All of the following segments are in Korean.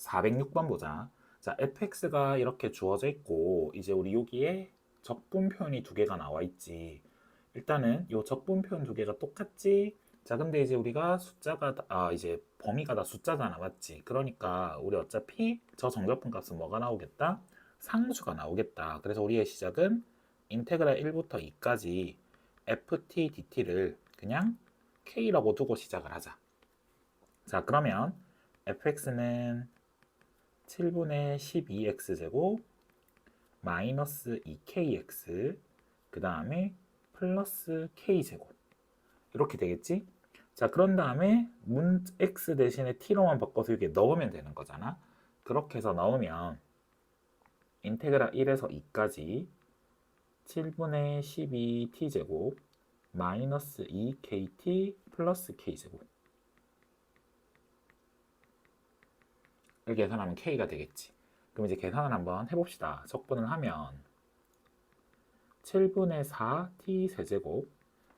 406번 보자. 자, fx가 이렇게 주어져 있고 이제 우리 여기에 적분표현이 두 개가 나와 있지. 일단은 요 적분표현 두 개가 똑같지. 자, 근데 이제 우리가 숫자가 이제 범위가 다 숫자잖아, 맞지? 그러니까 우리 어차피 저 정적분 값은 뭐가 나오겠다? 상수가 나오겠다. 그래서 우리의 시작은 인테그랄 1부터 2까지 ft dt를 그냥 k라고 두고 시작을 하자. 자, 그러면 fx는 7분의 12x제곱 마이너스 2kx 그 다음에 플러스 k제곱 이렇게 되겠지? 자, 그런 다음에 문 x 대신에 t로만 바꿔서 이렇게 넣으면 되는 거잖아. 그렇게 해서 넣으면 인테그랄 1에서 2까지 7분의 12t제곱 마이너스 2kt 플러스 k제곱 이렇게 계산하면 k가 되겠지. 그럼 이제 계산을 한번 해봅시다. 적분을 하면 7분의 4 t 세제곱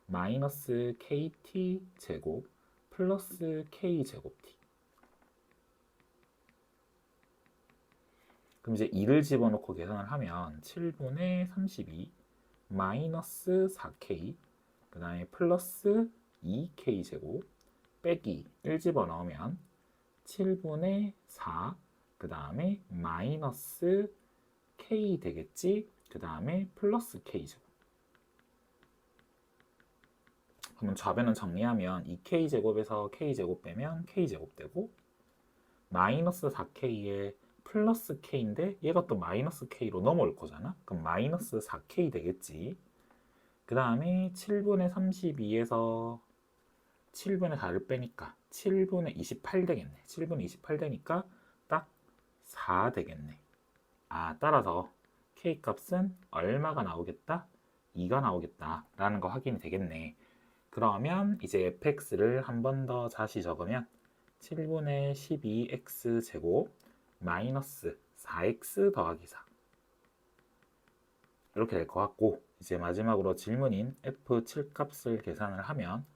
마이너스 kt 제곱 플러스 k 제곱 t. 그럼 이제 2를 집어넣고 계산을 하면 7분의 32 마이너스 4k 그 다음에 플러스 2k 제곱 빼기 1 집어넣으면 7분의 4 그 다음에 마이너스 k 되겠지? 그 다음에 플러스 k 제곱. 그러면 좌변은 정리하면 2k 제곱에서 k 제곱 빼면 k 제곱 되고 마이너스 4k에 플러스 k인데 얘가 또 마이너스 k로 넘어올 거잖아. 그럼 마이너스 4k 되겠지. 그 다음에 7분의 32에서 7분의 4를 빼니까 7분의 28 되겠네. 7분의 28 되니까 딱 4 되겠네. 따라서 k 값은 얼마가 나오겠다? 2가 나오겠다 라는 거 확인이 되겠네. 그러면 이제 fx를 한 번 더 다시 적으면 7분의 12x 제곱 마이너스 4x 더하기 4 이렇게 될 것 같고, 이제 마지막으로 질문인 f7 값을 계산을 하면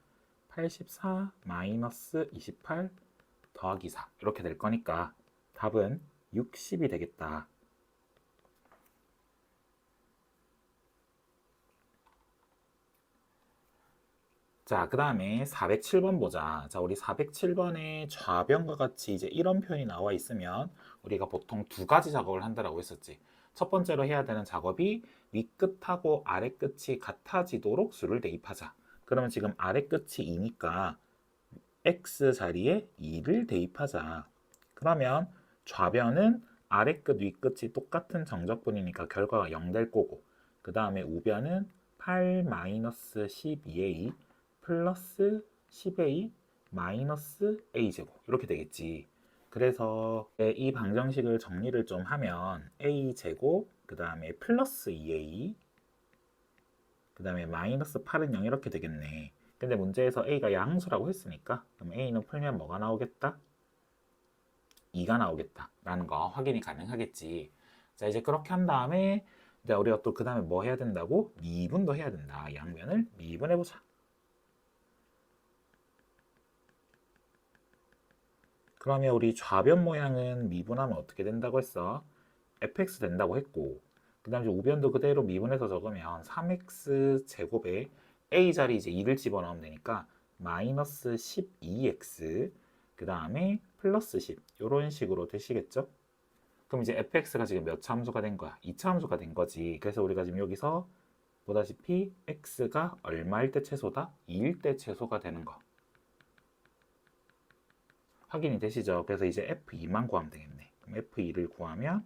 84 마이너스 28 더하기 4 이렇게 될 거니까 답은 60이 되겠다. 자, 그 다음에 407번 보자. 자, 우리 407번에 좌변과 같이 이제 이런 표현이 나와 있으면 우리가 보통 두 가지 작업을 한다라고 했었지. 첫 번째로 해야 되는 작업이 윗끝하고 아래끝이 같아지도록 수를 대입하자. 그러면 지금 아래끝이 2니까 x 자리에 2를 대입하자. 그러면 좌변은 아래끝 윗끝이 똑같은 정적분이니까 결과가 0 될 거고, 그 다음에 우변은 8-12a 플러스 10a 마이너스 a제곱 이렇게 되겠지. 그래서 이 방정식을 정리를 좀 하면 a제곱 그 다음에 플러스 2a 그 다음에 마이너스 8은 0 이렇게 되겠네. 근데 문제에서 a가 양수라고 했으니까 그럼 a는 풀면 뭐가 나오겠다? 2가 나오겠다 라는 거 확인이 가능하겠지. 자, 이제 그렇게 한 다음에 이제 우리가 또 그 다음에 뭐 해야 된다고? 미분도 해야 된다. 양면을 미분해보자. 그러면 우리 좌변 모양은 미분하면 어떻게 된다고 했어? fx 된다고 했고, 그 다음에 우변도 그대로 미분해서 적으면 3x 제곱에 a 자리 이제 2를 집어넣으면 되니까 마이너스 12x 그 다음에 플러스 10 이런 식으로 되시겠죠? 그럼 이제 fx가 지금 몇 차 함수가 된 거야? 2차 함수가 된 거지. 그래서 우리가 지금 여기서 보다시피 x가 얼마일 때 최소다? 2일 때 최소가 되는 거 확인이 되시죠? 그래서 이제 f2만 구하면 되겠네. 그럼 f2를 구하면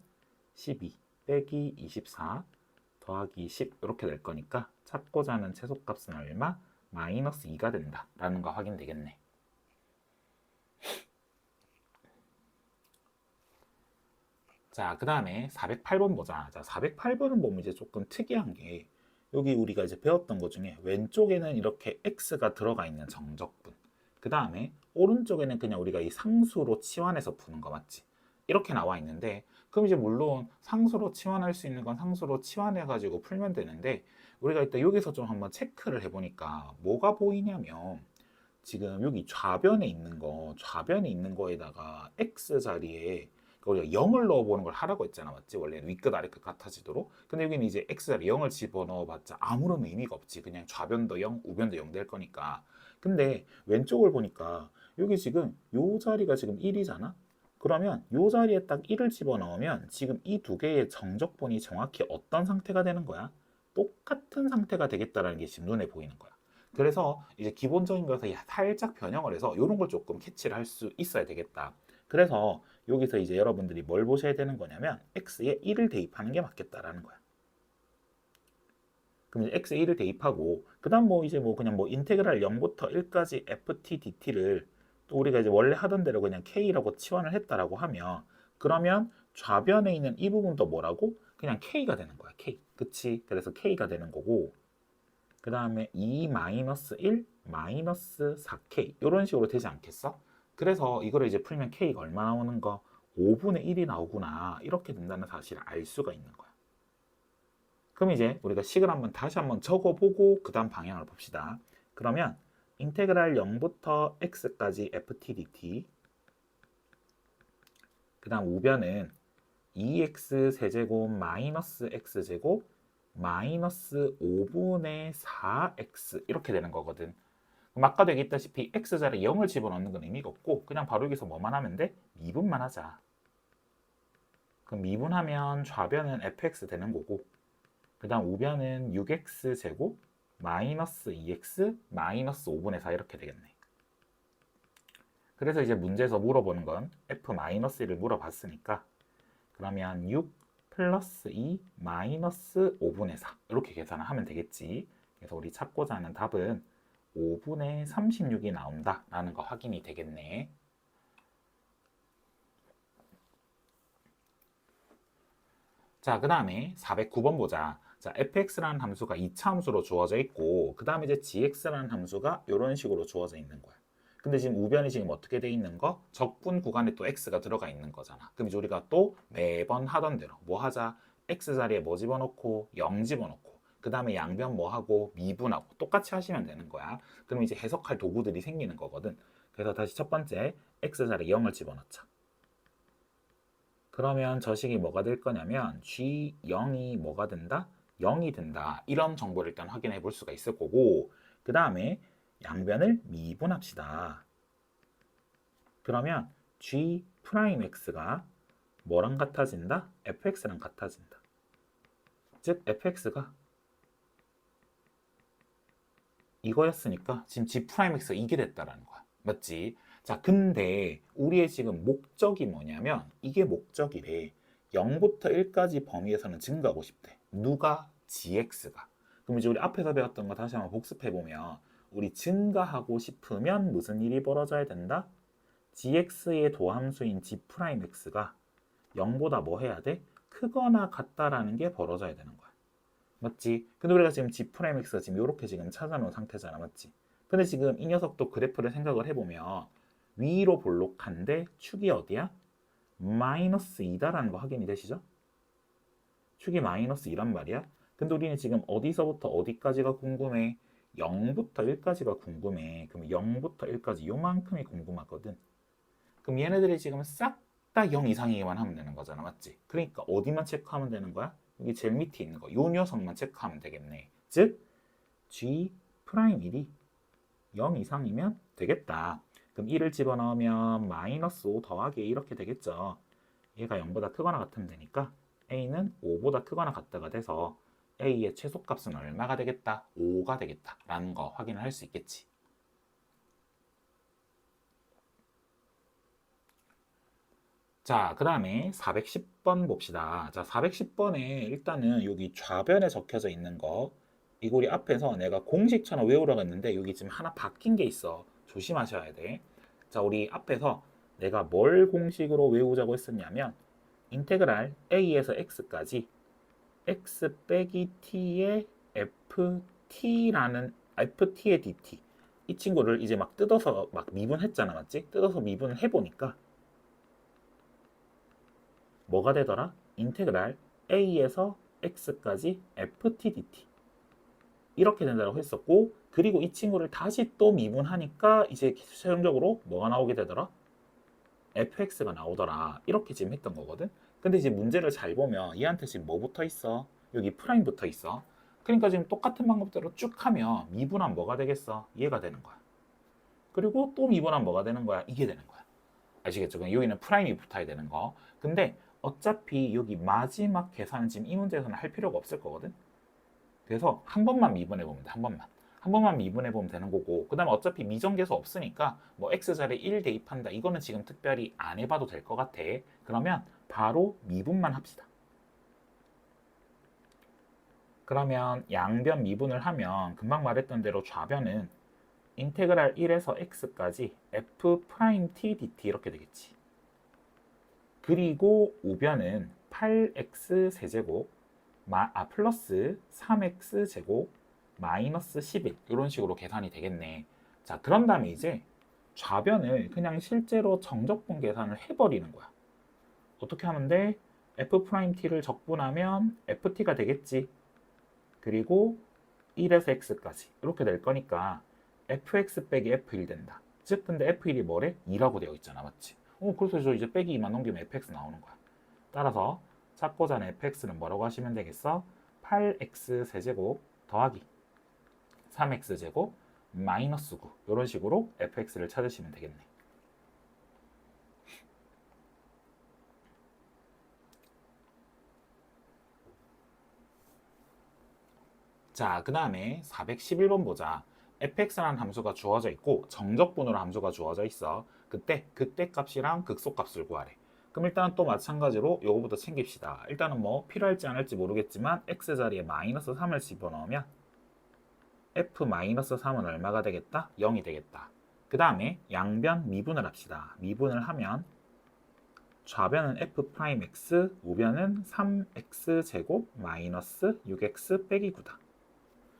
12 빼기 24 더하기 10 이렇게 될 거니까 찾고자 하는 최소값은 얼마? 마이너스 2가 된다 라는 거 확인되겠네. 자, 그 다음에 408번 보자. 자, 408번은 보면 이제 조금 특이한 게 여기 우리가 이제 배웠던 것 중에 왼쪽에는 이렇게 x가 들어가 있는 정적분, 그 다음에 오른쪽에는 그냥 우리가 이 상수로 치환해서 푸는 거 맞지? 이렇게 나와 있는데, 그럼 이제 물론 상수로 치환할 수 있는 건 상수로 치환해 가지고 풀면 되는데, 우리가 이따 여기서 좀 한번 체크를 해보니까 뭐가 보이냐면 지금 여기 좌변에 있는 거에다가 x 자리에 우리가 0을 넣어보는 걸 하라고 했잖아, 맞지? 원래는 윗끝 아래끝 같아지도록. 근데 여기는 이제 x자리 0을 집어넣어봤자 아무런 의미가 없지. 그냥 좌변도 0, 우변도 0 될 거니까. 근데 왼쪽을 보니까 여기 지금 요 자리가 지금 1이잖아? 그러면 요 자리에 딱 1을 집어넣으면 지금 이 두 개의 정적분이 정확히 어떤 상태가 되는 거야? 똑같은 상태가 되겠다라는 게 지금 눈에 보이는 거야. 그래서 이제 기본적인 것을 살짝 변형을 해서 이런 걸 조금 캐치를 할 수 있어야 되겠다. 그래서 여기서 이제 여러분들이 뭘 보셔야 되는 거냐면 x에 1을 대입하는 게 맞겠다라는 거야. 그럼 이제 x에 1을 대입하고 그다음 뭐 이제 뭐 그냥 뭐 인테그랄 0부터 1까지 ft dt를 또 우리가 이제 원래 하던 대로 그냥 k라고 치환을 했다라고 하면 그러면 좌변에 있는 이 부분도 뭐라고? 그냥 k가 되는 거야. k. 그치? 그래서 k가 되는 거고 그 다음에 2-1 4k 이런 식으로 되지 않겠어? 그래서 이거를 이제 풀면 k가 얼마 나오는 거? 5분의 1이 나오구나 이렇게 된다는 사실을 알 수가 있는 거야. 그럼 이제 우리가 식을 다시 한번 적어보고 그 다음 방향을 봅시다. 그러면 인테그랄 0부터 x까지 ft dt 그 다음 우변은 2x 세제곱 마이너스 x제곱 마이너스 5분의 4x 이렇게 되는 거거든. 그럼 아까도 얘기했다시피 x자리에 0을 집어넣는 건 의미가 없고 그냥 바로 여기서 뭐만 하면 돼? 미분만 하자. 그럼 미분하면 좌변은 fx 되는 거고 그 다음 우변은 6x 제곱 마이너스 2x 마이너스 5분의 4 이렇게 되겠네. 그래서 이제 문제에서 물어보는 건 f-1을 물어봤으니까 그러면 6 플러스 2 마이너스 5분의 4 이렇게 계산을 하면 되겠지. 그래서 우리 찾고자 하는 답은 5분의 36이 나온다 라는 거 확인이 되겠네. 자, 그 다음에 409번 보자. 자, fx라는 함수가 2차 함수로 주어져 있고 그 다음에 이제 gx라는 함수가 이런 식으로 주어져 있는 거야. 근데 지금 우변이 지금 어떻게 돼 있는 거? 적분 구간에 또 x가 들어가 있는 거잖아. 그럼 이제 우리가 또 매번 하던 대로 뭐 하자? x 자리에 뭐 집어넣고 0 집어넣고 그 다음에 양변 뭐 하고 미분하고 똑같이 하시면 되는 거야. 그럼 이제 해석할 도구들이 생기는 거거든. 그래서 다시 첫 번째 x 자리에 0을 집어넣자. 그러면 저 식이 뭐가 될 거냐면 G0이 뭐가 된다? 0이 된다. 이런 정보를 일단 확인해 볼 수가 있을 거고 그 다음에 양변을 미분합시다. 그러면 G'X가 뭐랑 같아진다? fx랑 같아진다. 즉 fx가 이거였으니까 지금 G'X가 이게 됐다라는 거야. 맞지? 자, 근데 우리의 지금 목적이 뭐냐면 이게 목적이래. 0부터 1까지 범위에서는 증가하고 싶대. 누가? gx가. 그럼 이제 우리 앞에서 배웠던 거 다시 한번 복습해 보면 우리 증가하고 싶으면 무슨 일이 벌어져야 된다? gx의 도함수인 g'x가 0보다 뭐 해야 돼? 크거나 같다라는 게 벌어져야 되는 거야. 맞지? 근데 우리가 지금 g'x가 지금 이렇게 지금 찾아놓은 상태잖아. 맞지? 근데 지금 이 녀석도 그래프를 생각을 해보면 위로 볼록한데 축이 어디야? 마이너스 2다라는 거 확인이 되시죠? 축이 마이너스 2란 말이야. 근데 우리는 지금 어디서부터 어디까지가 궁금해? 0부터 1까지가 궁금해. 그럼 0부터 1까지 요만큼이 궁금하거든. 그럼 얘네들이 지금 싹 다 0 이상이기만 하면 되는 거잖아. 맞지? 그러니까 어디만 체크하면 되는 거야? 여기 제일 밑에 있는 거. 요 녀석만 체크하면 되겠네. 즉 G'1이 0 이상이면 되겠다. 그럼 1을 집어넣으면 마이너스 5 더하기 이렇게 되겠죠. 얘가 0보다 크거나 같으면 되니까 A는 5보다 크거나 같다가 돼서 A의 최소값은 얼마가 되겠다? 5가 되겠다. 라는 거 확인을 할 수 있겠지. 자, 그 다음에 410번 봅시다. 자, 410번에 일단은 여기 좌변에 적혀져 있는 거 이거 우리 앞에서 내가 공식처럼 외우라고 했는데 여기 지금 하나 바뀐 게 있어. 조심하셔야 돼. 자, 우리 앞에서 내가 뭘 공식으로 외우자고 했었냐면 인테그랄 a에서 x까지 x 빼기 t의 ft라는 ft의 dt 이 친구를 이제 막 뜯어서 막 미분했잖아. 맞지? 뜯어서 미분을 해보니까 뭐가 되더라? 인테그랄 a에서 x까지 ft dt 이렇게 된다고 했었고 그리고 이 친구를 다시 또 미분하니까 이제 최종적으로 뭐가 나오게 되더라? fx가 나오더라. 이렇게 지금 했던 거거든. 근데 지금 문제를 잘 보면 얘한테 지금 뭐 붙어 있어? 여기 프라임 붙어 있어. 그러니까 지금 똑같은 방법대로 쭉 하면 미분하면 뭐가 되겠어? 얘가 되는 거야. 그리고 또 미분하면 뭐가 되는 거야? 이게 되는 거야. 아시겠죠? 그럼 여기는 프라임이 붙어야 되는 거. 근데 어차피 여기 마지막 계산은 지금 이 문제에서는 할 필요가 없을 거거든. 그래서 한 번만 미분해 보면 돼. 한 번만. 한 번만 미분해 보면 되는 거고, 그 다음에 어차피 미정계수 없으니까 뭐 x자리에 1 대입한다. 이거는 지금 특별히 안 해봐도 될 것 같아. 그러면 바로 미분만 합시다. 그러면 양변 미분을 하면 금방 말했던 대로 좌변은 인테그랄 1에서 x까지 f 프라임 t dt 이렇게 되겠지. 그리고 우변은 8x 세제곱 플러스 3x 제곱 마이너스 11 이런 식으로 계산이 되겠네. 자, 그런 다음에 이제 좌변을 그냥 실제로 정적분 계산을 해버리는 거야. 어떻게 하는데 f't를 적분하면 ft가 되겠지. 그리고 1에서 x까지 이렇게 될 거니까 fx 빼기 f1 된다. 즉 근데 f1이 뭐래? 2라고 되어 있잖아. 맞지? 그래서 저 이제 빼기 2만 넘기면 fx 나오는 거야. 따라서 찾고자 하는 fx는 뭐라고 하시면 되겠어? 8x 세제곱 더하기 3x 제곱 마이너스 9 이런 식으로 fx를 찾으시면 되겠네. 자, 그 다음에 411번 보자. fx라는 함수가 주어져 있고 정적분으로 함수가 주어져 있어. 그때 값이랑 극소값을 구하래. 그럼 일단 또 마찬가지로 요거부터 챙깁시다. 일단은 뭐 필요할지 안 할지 모르겠지만 x자리에 마이너스 3을 집어넣으면 f-3은 얼마가 되겠다? 0이 되겠다. 그 다음에 양변 미분을 합시다. 미분을 하면 좌변은 f'x, 우변은 3x제곱 마이너스 6x 빼기 9다.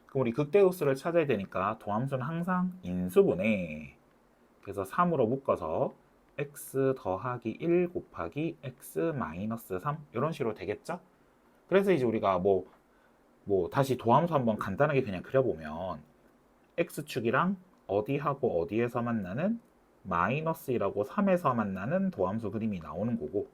그럼 우리 극대극수를 찾아야 되니까 도함수는 항상 인수분해. 그래서 3으로 묶어서 x 더하기 1 곱하기 x 마이너스 3 이런 식으로 되겠죠? 그래서 이제 우리가 다시 도함수 한번 간단하게 그냥 그려보면 x축이랑 어디하고 어디에서 만나는 마이너스 1하고 3에서 만나는 도함수 그림이 나오는 거고,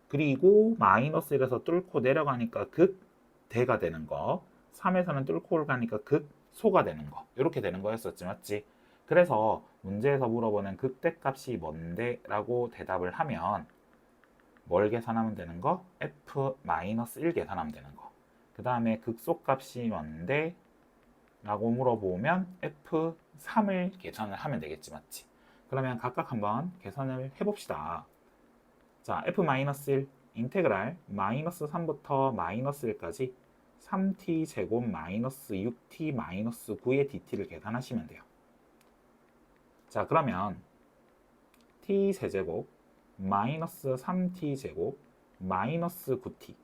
그리고 마이너스 1에서 뚫고 내려가니까 극대가 되는 거, 3에서는 뚫고 가니까 극소가 되는 거, 이렇게 되는 거였었지, 맞지? 그래서 문제에서 물어보는 극대값이 뭔데? 라고 대답을 하면 뭘 계산하면 되는 거? f-1 계산하면 되는 거. 그 다음에 극소값이 뭔데? 라고 물어보면 f3을 계산을 하면 되겠지, 맞지? 그러면 각각 한번 계산을 해봅시다. 자, f-1 인테그랄 마이너스 3부터 마이너스 1까지 3t 제곱 마이너스 6t 마이너스 9의 dt를 계산하시면 돼요. 자, 그러면 t 세제곱 마이너스 3t 제곱 마이너스 9t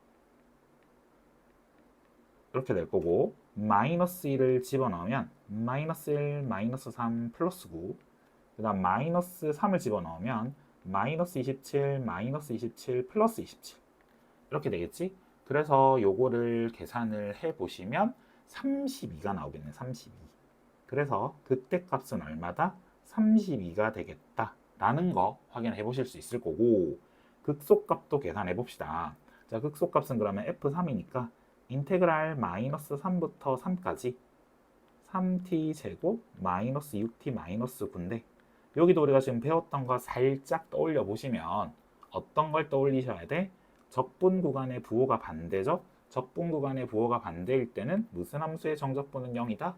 이렇게 될 거고, 마이너스 1을 집어넣으면 마이너스 1, 마이너스 3, 플러스 9, 그 다음 마이너스 3을 집어넣으면 마이너스 27, 마이너스 27, 플러스 27 이렇게 되겠지? 그래서 요거를 계산을 해보시면 32가 나오겠네. 32. 그래서 그때 값은 얼마다? 32가 되겠다 라는 거 확인해 보실 수 있을 거고, 극소값도 계산해 봅시다. 자, 극소값은 그러면 f3이니까 인테그랄 마이너스 3부터 3까지 3t 제곱 마이너스 6t 마이너스 9인데, 여기도 우리가 지금 배웠던 거 살짝 떠올려 보시면 어떤 걸 떠올리셔야 돼? 적분 구간의 부호가 반대죠? 적분 구간의 부호가 반대일 때는 무슨 함수의 정적분은 0이다?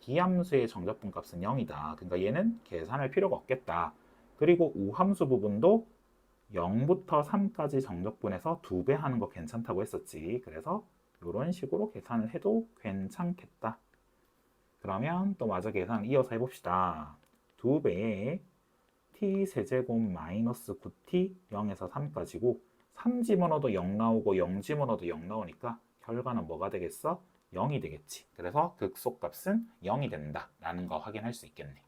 기함수의 정적분 값은 0이다. 그러니까 얘는 계산할 필요가 없겠다. 그리고 우함수 부분도 0부터 3까지 정적분해서 2배 하는 거 괜찮다고 했었지. 그래서 이런 식으로 계산을 해도 괜찮겠다. 그러면 또 마저 계산 이어서 해봅시다. 2배에 t 세제곱 마이너스 9t 0에서 3까지고 3 집어넣어도 0 나오고 0 집어넣어도 0 나오니까 결과는 뭐가 되겠어? 0이 되겠지. 그래서 극소값은 0이 된다 라는 거 확인할 수 있겠네.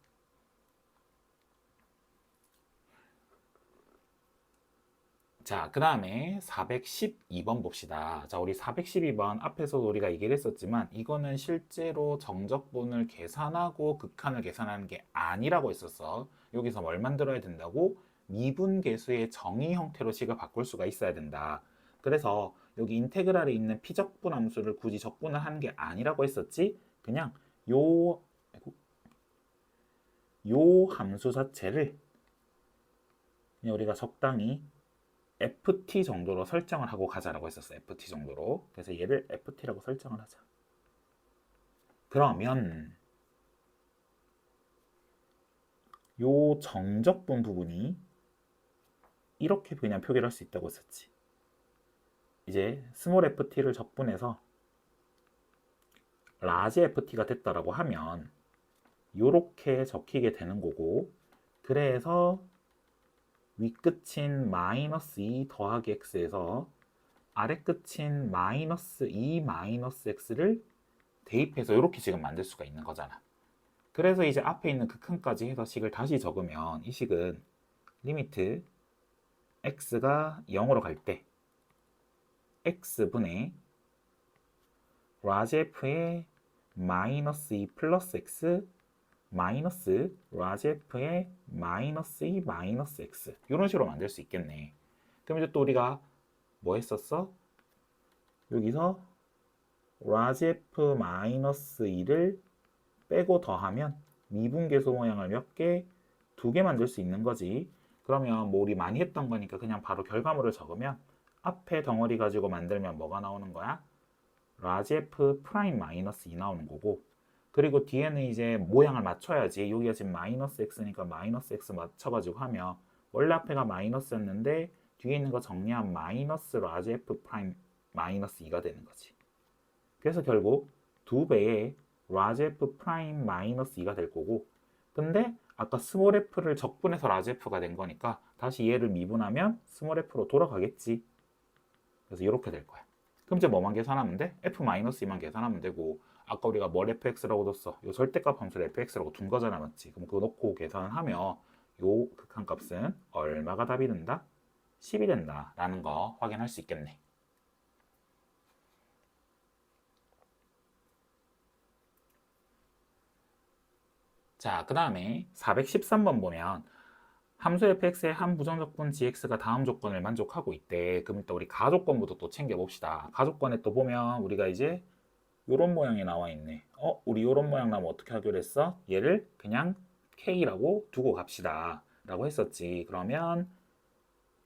자, 그 다음에 412번 봅시다. 자, 우리 412번 앞에서도 우리가 얘기를 했었지만 이거는 실제로 정적분을 계산하고 극한을 계산하는 게 아니라고 했었어. 여기서 뭘 만들어야 된다고? 미분계수의 정의 형태로 식을 바꿀 수가 있어야 된다. 그래서 여기 인테그랄에 있는 피적분 함수를 굳이 적분을 하는 게 아니라고 했었지. 그냥 요 함수 자체를 그냥 우리가 적당히 ft 정도로 설정을 하고 가자라고 했었어. ft 정도로. 그래서 얘를 ft라고 설정을 하자. 그러면 요 정적분 부분이 이렇게 그냥 표기를 할 수 있다고 했었지. 이제 스몰 ft를 적분해서 라지 ft가 됐다라고 하면 요렇게 적히게 되는 거고, 그래서 윗끝인 마이너스 2 더하기 x에서 아래끝인 마이너스 2 마이너스 x를 대입해서 이렇게 지금 만들 수가 있는 거잖아. 그래서 이제 앞에 있는 극한까지 해서 식을 다시 적으면 이 식은 리미트 x가 0으로 갈 때 x분의 라지 f의 마이너스 2 플러스 x 마이너스 라지 f의 마이너스 2 마이너스 x 이런 식으로 만들 수 있겠네. 그럼 이제 또 우리가 뭐 했었어? 여기서 라지 f 마이너스 2를 빼고 더하면 미분계수 모양을 몇 개? 2개 만들 수 있는 거지. 그러면 뭐 우리 많이 했던 거니까 그냥 바로 결과물을 적으면 앞에 덩어리 가지고 만들면 뭐가 나오는 거야? 라지 f 프라임 마이너스 2 나오는 거고, 그리고 뒤에는 이제 모양을 맞춰야지. 여기가 지금 마이너스 x니까 마이너스 x 맞춰가지고 하면 원래 앞에가 마이너스였는데 뒤에 있는 거 정리하면 마이너스 라지 f 프라임 마이너스 2가 되는 거지. 그래서 결국 2배의 라지 f 프라임 마이너스 2가 될 거고, 근데 아까 스몰 f를 적분해서 라지 f가 된 거니까 다시 얘를 미분하면 스몰 f로 돌아가겠지. 그래서 이렇게 될 거야. 그럼 이제 뭐만 계산하면 돼? f-2만 계산하면 되고, 아까 우리가 뭘 fx라고 뒀어? 요 절대값 함수를 fx라고 둔 거잖아, 맞지? 그럼 그거 넣고 계산하면 요 극한값은 얼마가 답이 된다? 10이 된다 라는 거 확인할 수 있겠네. 자, 그 다음에 413번 보면 함수 fx의 한 부정적분 gx가 다음 조건을 만족하고 있대. 그럼 일단 우리 가조건부터 또 챙겨봅시다. 가조건에 또 보면 우리가 이제 요런 모양이 나와 있네. 우리 요런 모양 나면 어떻게 하기로 했어? 얘를 그냥 k라고 두고 갑시다 라고 했었지. 그러면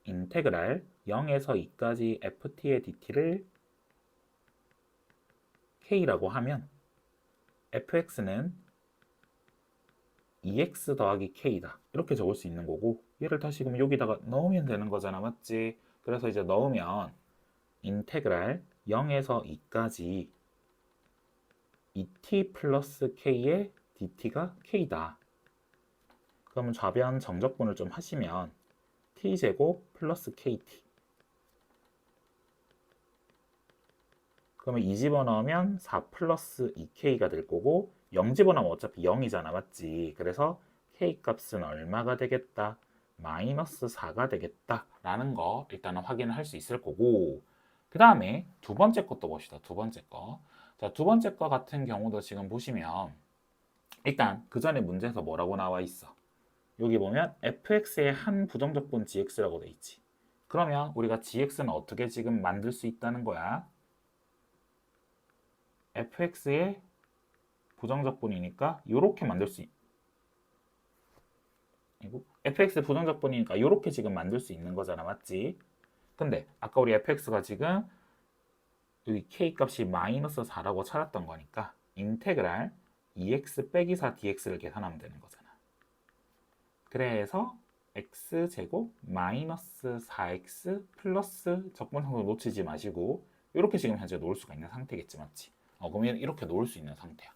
인테그랄 0에서 2까지 ft의 dt를 k라고 하면 fx는 2x 더하기 k다 이렇게 적을 수 있는 거고, 얘를 다시 그럼 여기다가 넣으면 되는 거잖아, 맞지? 그래서 이제 넣으면 인테그랄 0에서 2까지 2t 플러스 k의 dt가 k다. 그러면 좌변 정적분을 좀 하시면 t제곱 플러스 kt, 그러면 2 집어넣으면 4 플러스 2k가 될 거고, 0 집어넣으면 어차피 0이잖아, 맞지? 그래서 k 값은 얼마가 되겠다? 마이너스 4가 되겠다 라는 거 일단은 확인을 할 수 있을 거고, 그 다음에 두 번째 것도 봅시다. 두 번째 거. 자, 두 번째 거 같은 경우도 지금 보시면 일단 그 전에 문제에서 뭐라고 나와 있어? 여기 보면 fx의 한 부정적분 gx라고 돼 있지. 그러면 우리가 gx는 어떻게 지금 만들 수 있다는 거야? fx의 부정적분이니까 이렇게 만들 수 fx 부정적분이니까 이렇게 지금 만들 수 있는 거잖아, 맞지? 근데 아까 우리 fx가 지금 여기 k 값이 마이너스 4라고 찾았던 거니까 인테그랄 2x 빼기 4 dx를 계산하면 되는 거잖아. 그래서 x제곱 마이너스 4x 플러스 적분상도 놓치지 마시고 이렇게 지금 현재 놓을 수가 있는 상태겠지, 맞지? 그러면 이렇게 놓을 수 있는 상태야.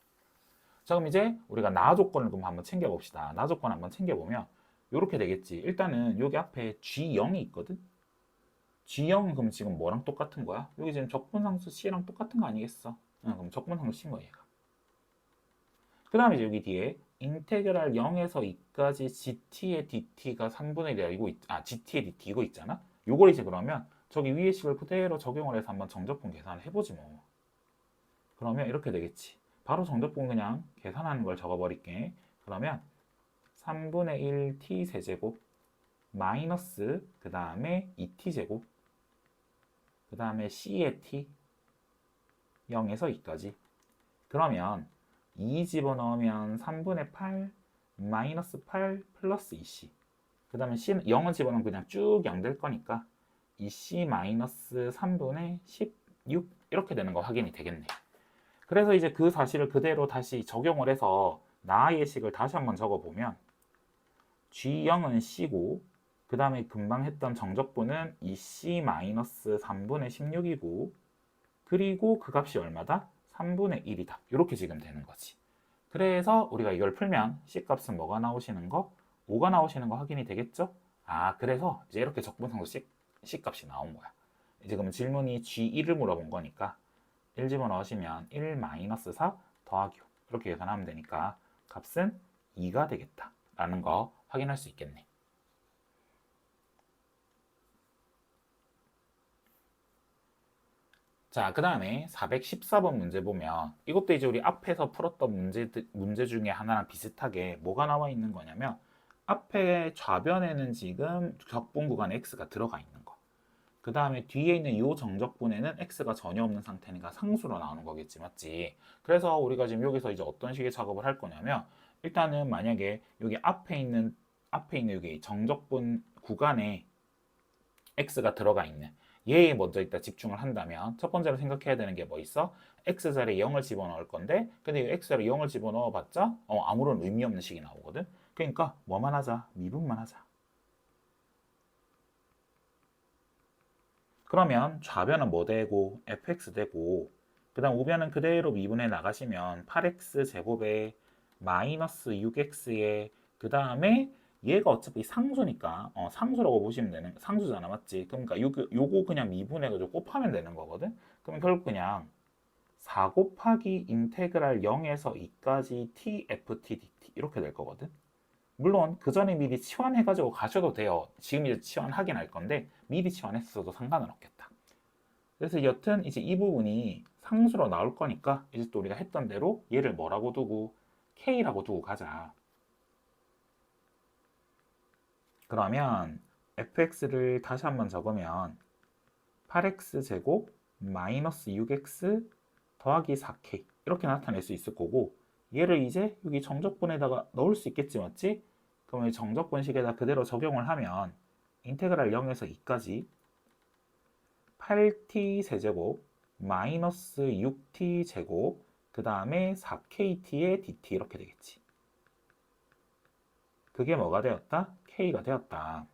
자, 그럼 이제 우리가 나 조건을 그럼 한번 챙겨봅시다. 나 조건 한번 챙겨보면 이렇게 되겠지. 일단은 여기 앞에 G0이 있거든. G0은 그럼 지금 뭐랑 똑같은 거야? 여기 지금 적분상수 C랑 똑같은 거 아니겠어? 그럼 적분상수 C인 거야, 얘가. 그 다음에 이제 여기 뒤에 인테그랄 0에서 2까지 gt의 dt가 3분의 1이라 이거 gt의 dt 이거 있잖아? 요걸 이제 그러면 저기 위에 식을 그대로 적용을 해서 한번 정적분 계산을 해보지 뭐. 그러면 이렇게 되겠지. 바로 정적분 그냥 계산하는 걸 적어버릴게. 그러면 3분의 1 t 세제곱 마이너스 그 다음에 2t제곱 그 다음에 c의 t 0에서 2까지. 그러면 2 집어넣으면 3분의 8 마이너스 8 플러스 2c. 그 다음에 0은 집어넣으면 그냥 쭉 0 될 거니까 2c 마이너스 3분의 16 이렇게 되는 거 확인이 되겠네. 그래서 이제 그 사실을 그대로 다시 적용을 해서 나의 식을 다시 한번 적어보면 G0은 C고 그 다음에 금방 했던 정적분은 2C 마이너스 3분의 16이고 그리고 그 값이 얼마다? 3분의 1이다. 이렇게 지금 되는 거지. 그래서 우리가 이걸 풀면 C값은 뭐가 나오시는 거? 5가 나오시는 거 확인이 되겠죠? 아, 그래서 이제 이렇게 적분상도 C값이 나온 거야. 이제 그러면 질문이 G1을 물어본 거니까 1 집어넣으시면 1 마이너스 4 더하기 5 이렇게 계산하면 되니까 값은 2가 되겠다 라는 거 확인할 수 있겠네. 자, 그 다음에 414번 문제 보면 이것도 이제 우리 앞에서 풀었던 문제 중에 하나랑 비슷하게 뭐가 나와 있는 거냐면 앞에 좌변에는 지금 적분 구간에 x가 들어가 있는 거. 그 다음에 뒤에 있는 이 정적분에는 x가 전혀 없는 상태니까 상수로 나오는 거겠지, 맞지? 그래서 우리가 지금 여기서 이제 어떤 식의 작업을 할 거냐면 일단은 만약에 여기 앞에 있는 여기 정적분 구간에 x가 들어가 있는 얘에 먼저 일단 집중을 한다면 첫 번째로 생각해야 되는 게 뭐 있어? x자리에 0을 집어넣을 건데 근데 이 x자리에 0을 집어넣어 봤자 아무런 의미 없는 식이 나오거든. 그러니까 뭐만 하자? 미분만 하자. 그러면 좌변은 뭐 되고 fx 되고 그 다음 우변은 그대로 미분해 나가시면 8x 제곱에 마이너스 6x에 그 다음에 얘가 어차피 상수니까 상수라고 보시면 되는 상수잖아, 맞지? 그러니까 요거 그냥 미분해가지고 곱하면 되는 거거든. 그러면 결국 그냥 4 곱하기 인테그랄 0에서 2까지 tft dt 이렇게 될 거거든. 물론 그 전에 미리 치환해가지고 가셔도 돼요. 지금 이제 치환하긴 할 건데 미리 치환했어도 상관은 없겠다. 그래서 여튼 이제 이 부분이 상수로 나올 거니까 이제 또 우리가 했던 대로 얘를 뭐라고 두고 k라고 두고 가자. 그러면 fx를 다시 한번 적으면 8x 제곱 마이너스 6x 더하기 4k 이렇게 나타낼 수 있을 거고 얘를 이제 여기 정적분에다가 넣을 수 있겠지, 맞지? 그러면 정적분식에다 그대로 적용을 하면 인테그랄 0에서 2까지 8t 세제곱 마이너스 6t 제곱 그 다음에 4kt의 dt 이렇게 되겠지. 그게 뭐가 되었다? k가 되었다.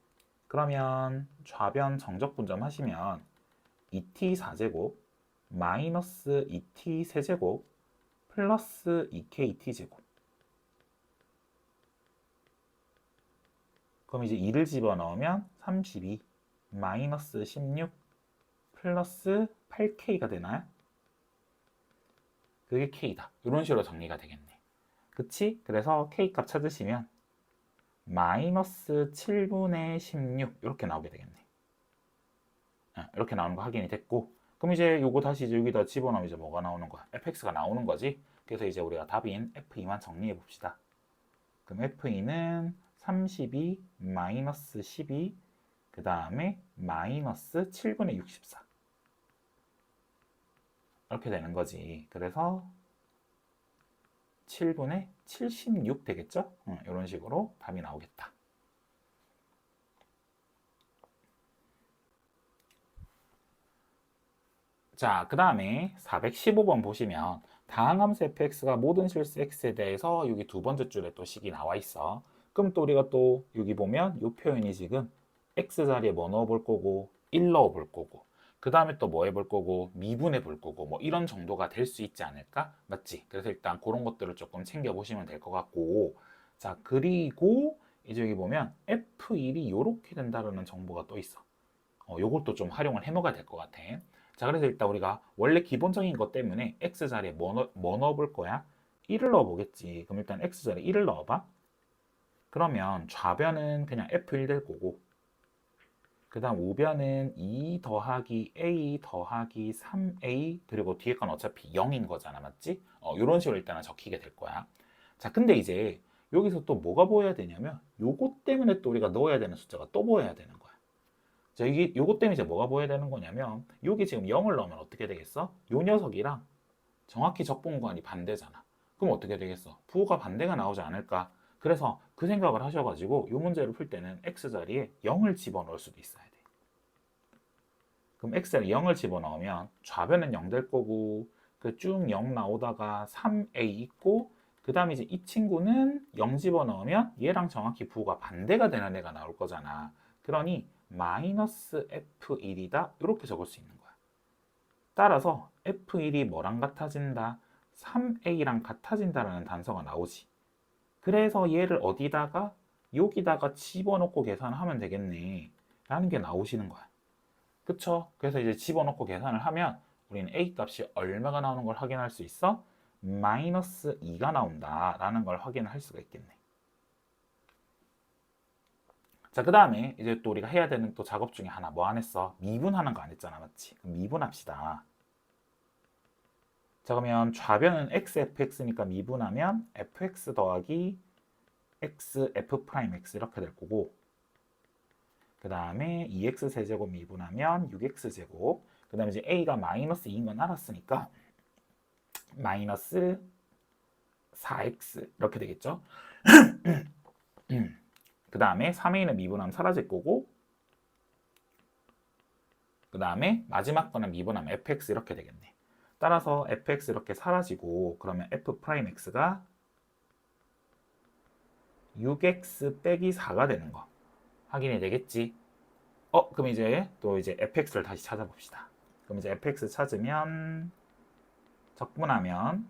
그러면 좌변 정적분점 하시면 2t 4제곱 마이너스 2t 세제곱 플러스 2kt 제곱. 그럼 이제 2를 집어넣으면 32 마이너스 16 플러스 8k가 되나요? 그게 k다. 이런 식으로 정리가 되겠네. 그치? 그래서 k값 찾으시면 마이너스 7분의 16 이렇게 나오게 되겠네. 이렇게 나오는 거 확인이 됐고 그럼 이제 요거 다시 이제 여기다 집어넣으면 이제 뭐가 나오는 거야? fx가 나오는 거지. 그래서 이제 우리가 답인 f2만 정리해 봅시다. 그럼 f2는 32 마이너스 12 그 다음에 마이너스 7분의 64 이렇게 되는 거지. 그래서 7분의 76 되겠죠? 이런 식으로 답이 나오겠다. 자, 그 다음에 415번 보시면 다항함수 fx가 모든 실수 x에 대해서 여기 두 번째 줄에 또 식이 나와 있어. 그럼 또 우리가 또 여기 보면 이 표현이 지금 x 자리에 뭐 넣어 볼 거고 1 넣어 볼 거고 그 다음에 또 뭐 해볼 거고 미분해 볼 거고 뭐 이런 정도가 될 수 있지 않을까? 맞지? 그래서 일단 그런 것들을 조금 챙겨 보시면 될 것 같고 자, 그리고 이제 여기 보면 f1이 이렇게 된다는 정보가 또 있어. 요것도 좀 활용을 해 먹어야 될 것 같아. 자, 그래서 일단 우리가 원래 기본적인 것 때문에 x자리에 뭐 넣어볼 거야? 1을 넣어보겠지. 그럼 일단 x자리에 1을 넣어봐. 그러면 좌변은 그냥 f1 될 거고 그 다음 우변은 2 더하기 a 더하기 3a 그리고 뒤에 건 어차피 0인 거잖아, 맞지? 이런 식으로 일단은 적히게 될 거야. 자, 근데 이제 여기서 또 뭐가 보여야 되냐면 요것 때문에 또 우리가 넣어야 되는 숫자가 또 보여야 되는 거야. 자, 이게 요것 때문에 이제 뭐가 보여야 되는 거냐면 여기 지금 0을 넣으면 어떻게 되겠어? 요 녀석이랑 정확히 적분관이 반대잖아. 그럼 어떻게 되겠어? 부호가 반대가 나오지 않을까? 그래서 그 생각을 하셔가지고 이 문제를 풀 때는 x자리에 0을 집어넣을 수도 있어야 돼. 그럼 x자리에 0을 집어넣으면 좌변은 0 될 거고 그 쭉 0 나오다가 3a 있고 그 다음에 이제 이 친구는 0 집어넣으면 얘랑 정확히 부호가 반대가 되는 애가 나올 거잖아. 그러니 마이너스 f1이다 이렇게 적을 수 있는 거야. 따라서 f1이 뭐랑 같아진다? 3a랑 같아진다라는 단서가 나오지. 그래서 얘를 어디다가 여기다가 집어넣고 계산하면 되겠네 라는 게 나오시는 거야. 그쵸? 그래서 이제 집어넣고 계산을 하면 우리는 a 값이 얼마가 나오는 걸 확인할 수 있어? 마이너스 2가 나온다 라는 걸 확인할 수가 있겠네. 자, 그 다음에 이제 또 우리가 해야 되는 또 작업 중에 하나 뭐 안 했어? 미분하는 거 안 했잖아, 맞지? 그럼 미분합시다. 자, 그러면 좌변은 x, fx니까 미분하면 fx 더하기 x, f'x 이렇게 될 거고 그 다음에 2x 세제곱 미분하면 6x 제곱 그 다음에 이제 a가 마이너스 2인 건 알았으니까 마이너스 4x 이렇게 되겠죠. 그 다음에 3a는 미분하면 사라질 거고 그 다음에 마지막 거는 미분하면 fx 이렇게 되겠네. 따라서 fx 이렇게 사라지고 그러면 f'x가 6x 빼기 4가 되는 거 확인이 되겠지. 그럼 이제 또 이제 fx를 다시 찾아봅시다. 그럼 이제 fx 찾으면 적분하면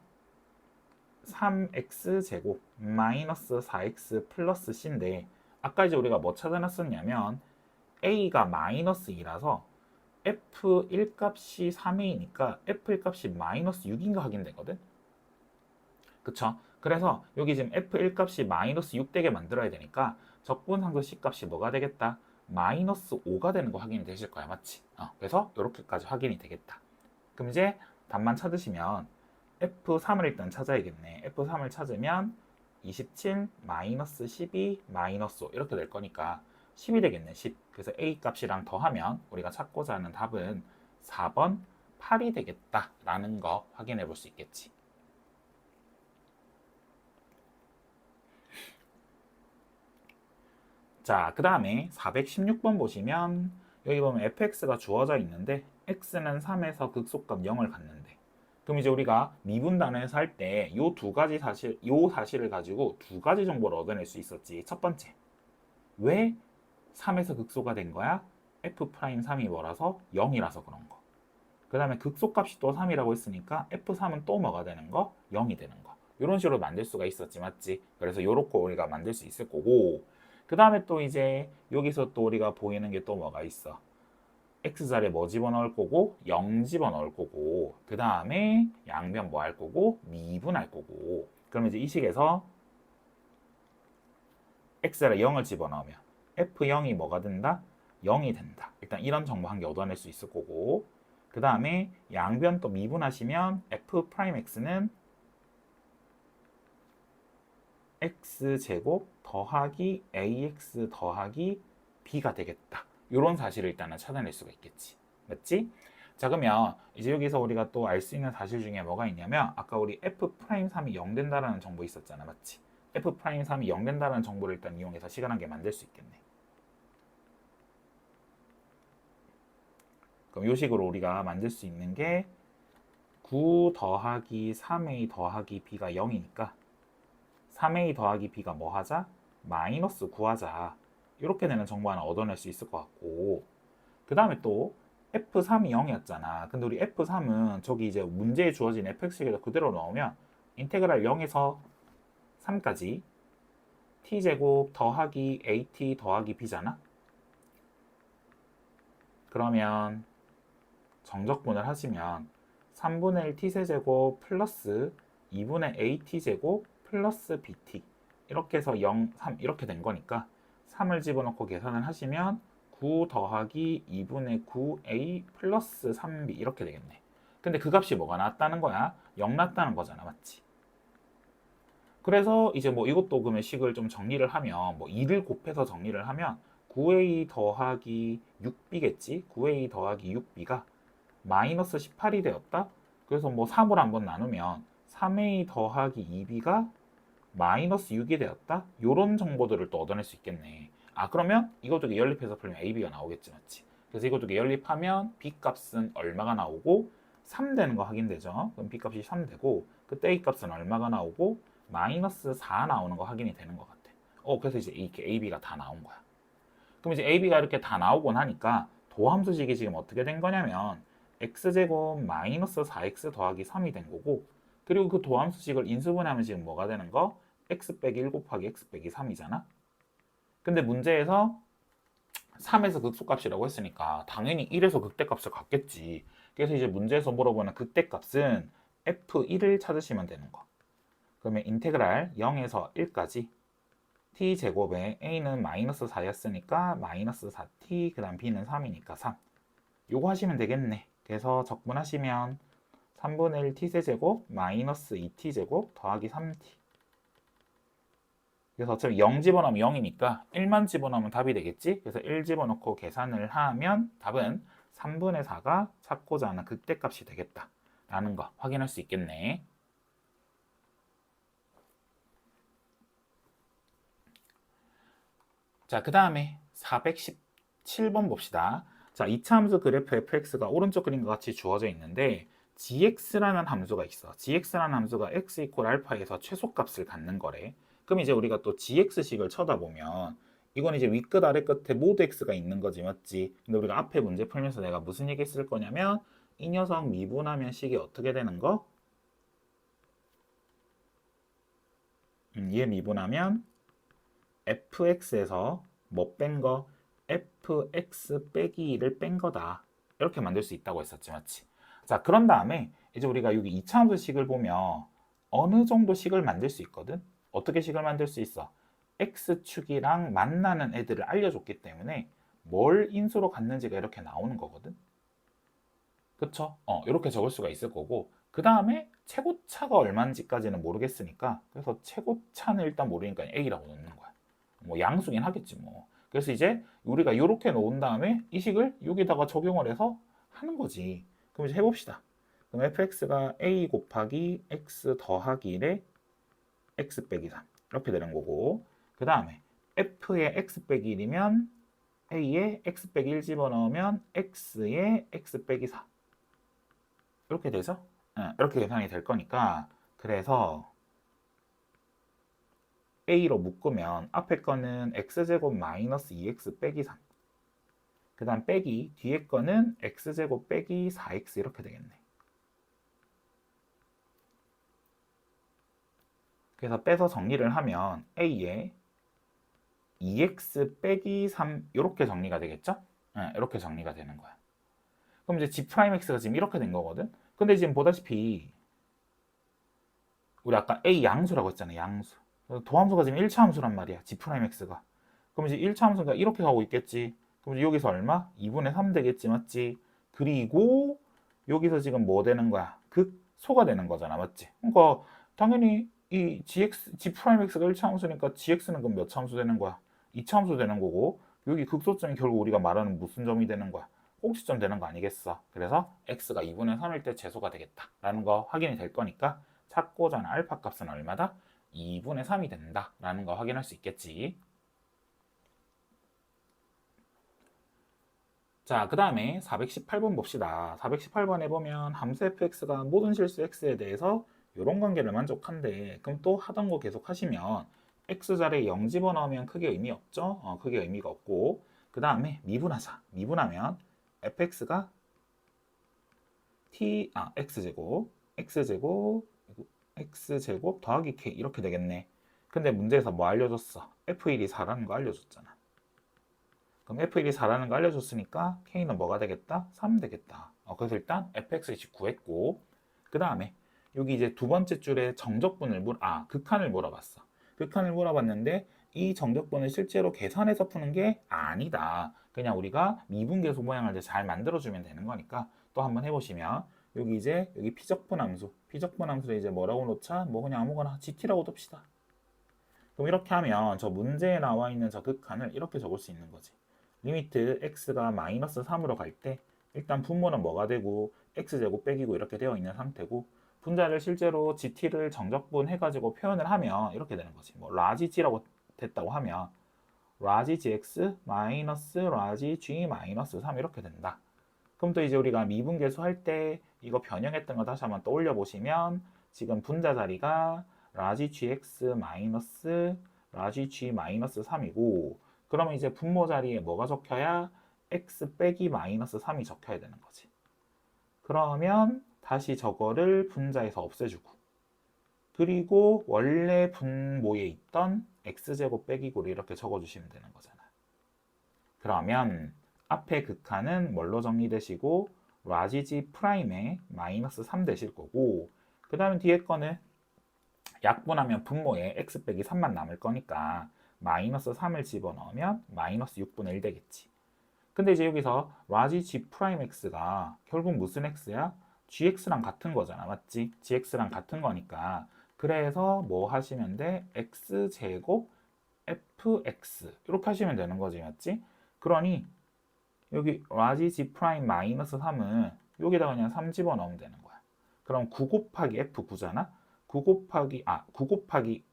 3x 제곱 마이너스 4x 플러스 c인데 아까 이제 우리가 뭐 찾아놨었냐면 a가 마이너스 2라서 f1 값이 3a니까 f1 값이 마이너스 6인가 확인되거든. 그쵸? 그래서 여기 지금 f1 값이 마이너스 6 되게 만들어야 되니까 적분상수 c 값이 뭐가 되겠다? 마이너스 5가 되는 거 확인이 되실 거야, 맞지? 그래서 이렇게까지 확인이 되겠다. 그럼 이제 답만 찾으시면 F3을 일단 찾아야겠네. F3을 찾으면 27 마이너스 12 마이너스 5 이렇게 될 거니까 10이 되겠네. 10. 그래서 A 값이랑 더하면 우리가 찾고자 하는 답은 4번 8이 되겠다라는 거 확인해 볼 수 있겠지. 자, 그 다음에 416번 보시면 여기 보면 fx가 주어져 있는데 x는 3에서 극소값 0을 갖는데 그럼 이제 우리가 미분단에서 할 때 요 두 가지 사실, 요 사실을 가지고 두 가지 정보를 얻어낼 수 있었지. 첫 번째, 왜 3에서 극소가 된 거야? f'3이 뭐라서 0이라서 그런 거. 그 다음에 극소값이 또 3이라고 했으니까 f3은 또 뭐가 되는 거? 0이 되는 거. 이런 식으로 만들 수가 있었지, 맞지? 그래서 요렇게 우리가 만들 수 있을 거고 그 다음에 또 이제 여기서 또 우리가 보이는 게 또 뭐가 있어? x자리에 뭐 집어넣을 거고 0 집어넣을 거고 그 다음에 양변 뭐 할 거고 미분할 거고 그러면 이제 이 식에서 x자리에 0을 집어넣으면 f0이 뭐가 된다? 0이 된다. 일단 이런 정보 한 개 얻어낼 수 있을 거고 그 다음에 양변 또 미분하시면 f'x는 x제곱 더하기 ax 더하기 b가 되겠다. 이런 사실을 일단은 찾아낼 수가 있겠지. 맞지? 자, 그러면 이제 여기서 우리가 또 알 수 있는 사실 중에 뭐가 있냐면 아까 우리 f'3이 0 된다라는 정보 있었잖아. 맞지? f'3이 0 된다는 정보를 일단 이용해서 시간 한 개 만들 수 있겠네. 그럼 이 식으로 우리가 만들 수 있는 게 9 더하기 3a 더하기 b가 0이니까 3a 더하기 b가 뭐 하자? 마이너스 9 하자. 이렇게 되는 정보 하나 얻어낼 수 있을 것 같고 그 다음에 또 f3이 0이었잖아. 근데 우리 f3은 저기 이제 문제에 주어진 fx에다 그대로 넣으면 인테그랄 0에서 3까지 t제곱 더하기 at 더하기 b잖아. 그러면 정적분을 하시면 3분의 1 t세제곱 플러스 2분의 at제곱 플러스 bt 이렇게 해서 0, 3 이렇게 된 거니까 3을 집어넣고 계산을 하시면 9 더하기 2분의 9a 플러스 3b 이렇게 되겠네. 근데 그 값이 뭐가 나왔다는 거야? 0 나왔다는 거잖아. 맞지? 그래서 이제 뭐 이것도 그러면 식을 좀 정리를 하면 뭐 2를 곱해서 정리를 하면 9a 더하기 6b겠지? 9a 더하기 6b가 마이너스 18이 되었다. 그래서 뭐 3을 한번 나누면 3a 더하기 2b가 마이너스 6이 되었다. 요런 정보들을 또 얻어낼 수 있겠네. 아, 그러면 이거 두 개 연립해서 풀면 ab가 나오겠지, 맞지? 그래서 이거 두 개 연립하면 b 값은 얼마가 나오고 3 되는 거 확인되죠? 그럼 b 값이 3 되고 그때 a 값은 얼마가 나오고 마이너스 4 나오는 거 확인이 되는 것 같아. 그래서 이제 이렇게 ab가 다 나온 거야. 그럼 이제 ab가 이렇게 다 나오고 나니까 도함수식이 지금 어떻게 된 거냐면 x제곱 마이너스 4x 더하기 3이 된 거고, 그리고 그 도함수식을 인수분해하면 지금 뭐가 되는 거? x 빼기 1 곱하기 x 빼기 3이잖아. 근데 문제에서 3에서 극소값이라고 했으니까 당연히 1에서 극대값을 갖겠지. 그래서 이제 문제에서 물어보는 극대값은 f1을 찾으시면 되는 거. 그러면 인테그랄 0에서 1까지 t제곱에 a는 마이너스 4였으니까 마이너스 4t, 그 다음 b는 3이니까 3. 요거 하시면 되겠네. 그래서 적분하시면 3분의 1 t세제곱 마이너스 2t제곱 더하기 3t. 그래서 어차피 0 집어넣으면 0이니까 1만 집어넣으면 답이 되겠지? 그래서 1 집어넣고 계산을 하면 답은 3분의 4가 찾고자 하는 극대값이 되겠다 라는 거 확인할 수 있겠네. 자, 그 다음에 417번 봅시다. 자, 이차함수 그래프 fx가 오른쪽 그림과 같이 주어져 있는데 gx라는 함수가 있어. gx라는 함수가 x 이퀄 알파에서 최소값을 갖는 거래. 그럼 이제 우리가 또 gx식을 쳐다보면 이건 이제 윗끝 아래끝에 모두 x가 있는 거지, 맞지? 근데 우리가 앞에 문제 풀면서 내가 무슨 얘기 했을 거냐면 이 녀석 미분하면 식이 어떻게 되는 거? 얘 미분하면 fx에서 뭐 뺀 거? fx 빼기 2를 뺀 거다. 이렇게 만들 수 있다고 했었지, 맞지? 자, 그런 다음에 이제 우리가 여기 이차함수 식을 보면 어느 정도 식을 만들 수 있거든? 어떻게 식을 만들 수 있어? x축이랑 만나는 애들을 알려줬기 때문에 뭘 인수로 갖는지가 이렇게 나오는 거거든? 그쵸? 이렇게 적을 수가 있을 거고, 그 다음에 최고차가 얼마인지까지는 모르겠으니까, 그래서 최고차는 일단 모르니까 a라고 넣는 거야. 뭐 양수긴 하겠지 뭐. 그래서 이제 우리가 이렇게 놓은 다음에 이 식을 여기다가 적용을 해서 하는 거지. 그럼 이제 해봅시다. 그럼 fx가 a 곱하기 x 더하기 1에 x 빼기 3 이렇게 되는 거고, 그 다음에 f의 x 빼기 1이면 a에 x 빼기 1 집어넣으면 x에 x 빼기 4 이렇게 되죠? 이렇게 계산이 될 거니까, 그래서 a로 묶으면 앞에 거는 x제곱 마이너스 2x 빼기 3, 그 다음 빼기 뒤에 거는 x제곱 빼기 4x 이렇게 되겠네. 그래서 빼서 정리를 하면 a에 2x 빼기 3 이렇게 정리가 되겠죠? 이렇게 정리가 되는 거야. 그럼 이제 g'x가 지금 이렇게 된 거거든? 근데 지금 보다시피 우리 아까 a 양수라고 했잖아, 양수. 도함수가 지금 1차 함수란 말이야, g'x가. 그럼 이제 1차 함수가 이렇게 가고 있겠지. 그럼 이제 여기서 얼마? 2분의 3 되겠지, 맞지? 그리고 여기서 지금 뭐 되는 거야? 극소가 되는 거잖아, 맞지? 그러니까 당연히 이 g'x가 1차 함수니까 gx는 그럼 몇 차 함수 되는 거야? 2차 함수 되는 거고, 여기 극소점이 결국 우리가 말하는 무슨 점이 되는 거야? 꼭지점 되는 거 아니겠어? 그래서 x가 2분의 3일 때 제소가 되겠다라는 거 확인이 될 거니까 찾고자 하는 알파 값은 얼마다? 2분의 3이 된다라는 거 확인할 수 있겠지. 자, 그 다음에 418번 봅시다. 418번에 보면 함수 fx가 모든 실수 x에 대해서 이런 관계를 만족한대. 그럼 또 하던 거 계속 하시면 x자리에 0 집어넣으면 크게 의미 없죠? 크게 의미가 없고, 그 다음에 미분하자. 미분하면 fx가 x제곱 더하기 k 이렇게 되겠네. 근데 문제에서 뭐 알려줬어? f1이 4라는 거 알려줬잖아. 그럼 f1이 4라는 거 알려줬으니까 k는 뭐가 되겠다? 3 되겠다. 그래서 일단 fx 구했고, 그 다음에 여기 이제 두 번째 줄에 극한을 물어봤어. 극한을 물어봤는데 이 정적분을 실제로 계산해서 푸는 게 아니다. 그냥 우리가 미분계수 모양을 이제 잘 만들어주면 되는 거니까 또 한번 해보시면 여기 피적분 함수를 이제 뭐라고 놓자? 뭐 그냥 아무거나 gt라고 둡시다. 그럼 이렇게 하면 저 문제에 나와 있는 저 극한을 이렇게 적을 수 있는 거지. 리미트 x가 마이너스 3으로 갈 때 일단 분모는 뭐가 되고 x제곱 빼기고 이렇게 되어 있는 상태고 분자를 실제로 gt를 정적분 해가지고 표현을 하면 이렇게 되는 거지. 뭐 라지 g라고 됐다고 하면 라지 gx 마이너스 라지 g 마이너스 3 이렇게 된다. 그럼 또 이제 우리가 미분계수 할 때 이거 변형했던 거 다시 한번 떠올려 보시면 지금 분자 자리가 라지 gx 마이너스 라지 g 마이너스 3이고 그러면 이제 분모 자리에 뭐가 적혀야 x 빼기 마이너스 3이 적혀야 되는 거지. 그러면 다시 저거를 분자에서 없애주고 그리고 원래 분모에 있던 x제곱 빼기 고를 이렇게 적어주시면 되는 거잖아. 그러면 앞에 극한은 뭘로 정리되시고 라지지 프라임에 마이너스 3 되실 거고 그 다음에 뒤에 거는 약분하면 분모에 x 빼기 3만 남을 거니까 마이너스 3을 집어넣으면 마이너스 6분의 1 되겠지. 근데 이제 여기서 라지 g 프라임 x가 결국 무슨 x야? gx랑 같은 거잖아. 맞지? gx랑 같은 거니까 그래서 뭐 하시면 돼? x제곱 fx 이렇게 하시면 되는 거지. 맞지? 그러니 여기 라지 g 프라임 마이너스 3은 여기다가 그냥 3 집어넣으면 되는 거야. 그럼 9 곱하기 f 9잖아. 9 곱하기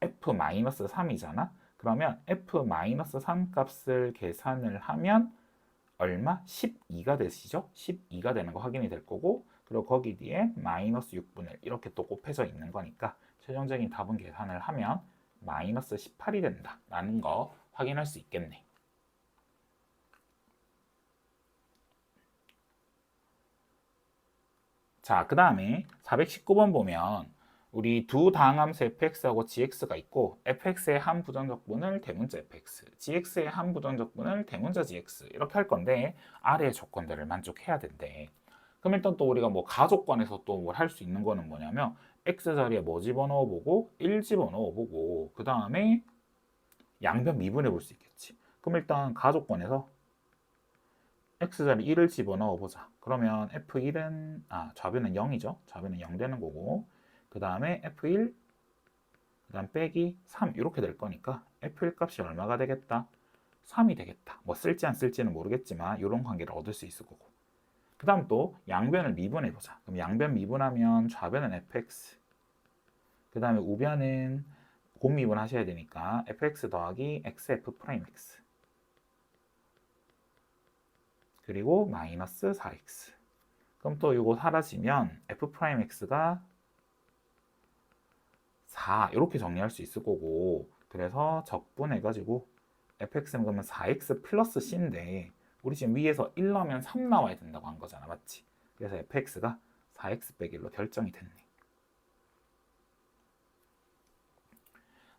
f 마이너스 3이잖아. 그러면 f 마이너스 3 값을 계산을 하면 얼마? 12가 되시죠? 12가 되는 거 확인이 될 거고 그리고 거기 뒤에 마이너스 6분의 1 이렇게 또 곱해져 있는 거니까 최종적인 답은 계산을 하면 마이너스 18이 된다라는 거 확인할 수 있겠네. 자, 그 다음에 419번 보면 우리 두 다항함수 fx하고 gx가 있고 fx의 한 부정적분을 대문자 fx, gx의 한 부정적분을 대문자 gx 이렇게 할 건데 아래의 조건들을 만족해야 된대. 그럼 일단 또 우리가 뭐 가족관에서 또 뭘 할 수 있는 거는 뭐냐면 x 자리에 뭐 집어넣어 보고 1 집어넣어 보고 그 다음에 양변 미분해 볼 수 있겠지. 그럼 일단 가족관에서 x자리 1을 집어넣어 보자. 그러면 f1은 좌변은 0이죠. 좌변은 0 되는 거고 그 다음에 f1 그 다음 빼기 3 이렇게 될 거니까 f1 값이 얼마가 되겠다? 3이 되겠다. 뭐 쓸지 안 쓸지는 모르겠지만 이런 관계를 얻을 수 있을 거고 그 다음 또 양변을 미분해 보자. 그럼 양변 미분하면 좌변은 fx 그 다음에 우변은 곱미분 하셔야 되니까 fx 더하기 xf 프라임 x 그리고 마이너스 4x. 그럼 또 이거 사라지면 f'x가 4 이렇게 정리할 수 있을 거고 그래서 적분해가지고 fx는 그러면 4x 플러스 c인데 우리 지금 위에서 1 넣으면 3 나와야 된다고 한 거잖아. 맞지? 그래서 fx가 4x 빼기 1로 결정이 됐네.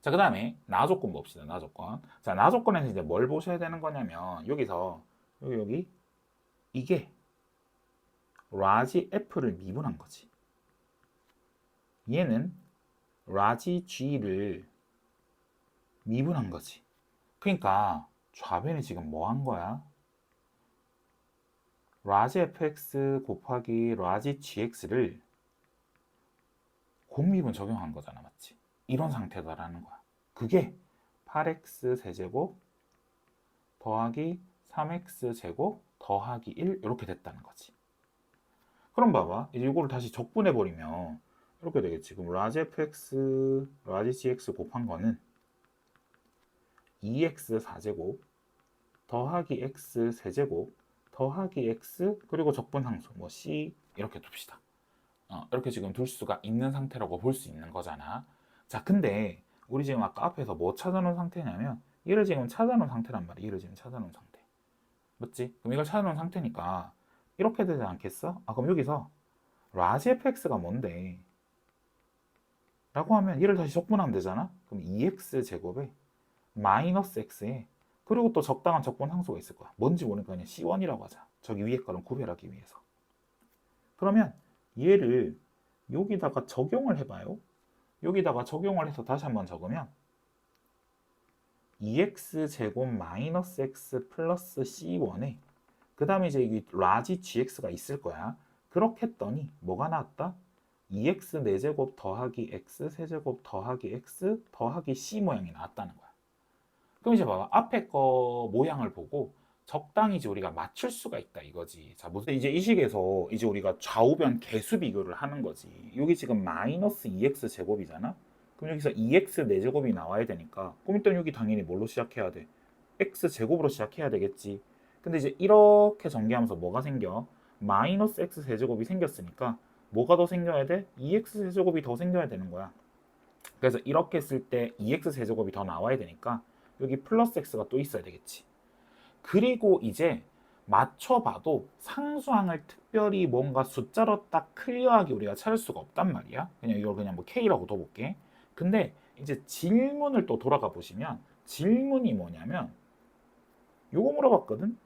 자, 그 다음에 나조건 봅시다. 나조건. 자, 나조건에서 이제 뭘 보셔야 되는 거냐면 여기서 여기 이게 라지 f를 미분한 거지. 얘는 라지 g를 미분한 거지. 그러니까 좌변이 지금 뭐 한 거야? 라지 fx 곱하기 라지 gx를 곱미분 적용한 거잖아. 맞지? 이런 상태다라는 거야. 그게 8x 세제곱 더하기 3x 제곱 더하기 1 이렇게 됐다는 거지. 그럼 봐봐. 이제 이거를 다시 적분해 버리면 이렇게 되겠지. 그럼 라지 fx 라지 gx 곱한 거는 2x 4제곱 더하기 x 세제곱 더하기 x 그리고 적분상수 뭐 c 이렇게 둡시다. 이렇게 지금 둘 수가 있는 상태라고 볼 수 있는 거잖아. 자, 근데 우리 지금 아까 앞에서 뭐 찾아놓은 상태냐면 얘를 지금 찾아놓은 상태란 말이야. 얘를 지금 찾아놓은 상태. 맞지? 그럼 이걸 찾아놓은 상태니까 이렇게 되지 않겠어? 그럼 여기서 라지 fx가 뭔데? 라고 하면 얘를 다시 적분하면 되잖아? 그럼 2x 제곱에 마이너스 x에 그리고 또 적당한 적분 상수가 있을 거야. 뭔지 모르니까 그냥 C1이라고 하자. 저기 위에 거랑 구별하기 위해서. 그러면 얘를 여기다가 적용을 해봐요. 여기다가 적용을 해서 다시 한번 적으면 2x 제곱 마이너스 x 플러스 c1에 그 다음에 이제 이 라지 gx가 있을 거야. 그렇게 했더니 뭐가 나왔다? 2x 4제곱 더하기 x 세제곱 더하기 x 더하기 c 모양이 나왔다는 거야. 그럼 이제 봐봐. 앞에 거 모양을 보고 적당히 이제 우리가 맞출 수가 있다 이거지. 자, 무슨 이제 이 식에서 이제 우리가 좌우변 개수 비교를 하는 거지. 여기 지금 마이너스 2x 제곱이잖아. 그럼 여기서 2x 4제곱이 나와야 되니까 그럼 일단 여기 당연히 뭘로 시작해야 돼? x 제곱으로 시작해야 되겠지. 근데 이제 이렇게 전개하면서 뭐가 생겨? 마이너스 x 세제곱이 생겼으니까 뭐가 더 생겨야 돼? 2x 세제곱이 더 생겨야 되는 거야. 그래서 이렇게 쓸 때 2x 세제곱이 더 나와야 되니까 여기 플러스 x가 또 있어야 되겠지. 그리고 이제 맞춰봐도 상수항을 특별히 뭔가 숫자로 딱 클리어하게 우리가 찾을 수가 없단 말이야. 그냥 이걸 그냥 뭐 K라고 둬볼게. 근데 이제 질문을 또 돌아가 보시면 질문이 뭐냐면 요거 물어봤거든?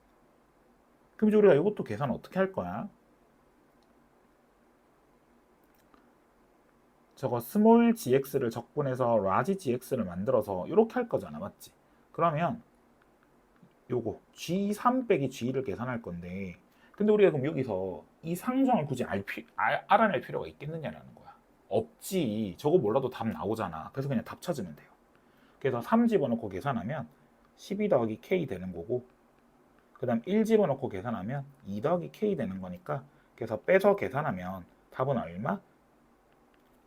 그럼 이제 우리가 이것도 계산 어떻게 할 거야? 저거 스몰 gx를 적분해서 라지 gx를 만들어서 이렇게 할 거잖아. 맞지? 그러면 요거 G3 빼기 G를 계산할 건데 근데 우리가 그럼 여기서 이 상수항을 굳이 알아낼 필요가 있겠느냐라는 거야. 없지. 저거 몰라도 답 나오잖아. 그래서 그냥 답 찾으면 돼요. 그래서 3 집어넣고 계산하면 12 더하기 K 되는 거고 그 다음 1 집어넣고 계산하면 2 더하기 K 되는 거니까 그래서 빼서 계산하면 답은 얼마?